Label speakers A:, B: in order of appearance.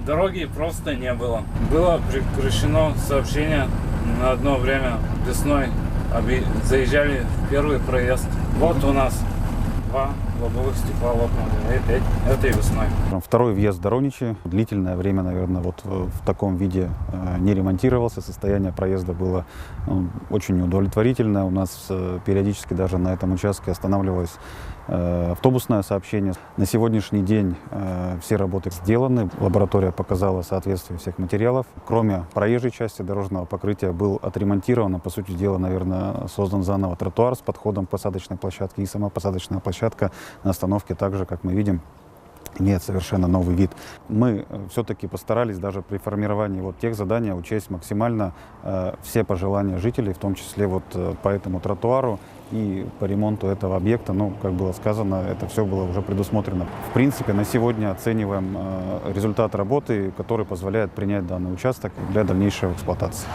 A: Дороги просто не было. Было прекращено сообщение на одно время весной. Заезжали в первый проезд. Вот у нас 2 лобовых стекла лопнули этой весной.
B: Второй въезд в Дороничи длительное время, наверное, вот в таком виде не ремонтировался. Состояние проезда было очень неудовлетворительное. У нас периодически даже на этом участке останавливалось автобусное сообщение. На сегодняшний день все работы сделаны. Лаборатория показала соответствие всех материалов. Кроме проезжей части дорожного покрытия был отремонтирован, по сути дела, наверное, создан заново тротуар с подходом к посадочной площадке. И сама посадочная площадка на остановке также, как мы видим, имеет совершенно новый вид. Мы все-таки постарались даже при формировании вот тех заданий учесть максимально все пожелания жителей, в том числе вот по этому тротуару и по ремонту этого объекта. Ну, как было сказано, это все было уже предусмотрено. В принципе, на сегодня оцениваем результат работы, который позволяет принять данный участок для дальнейшей эксплуатации.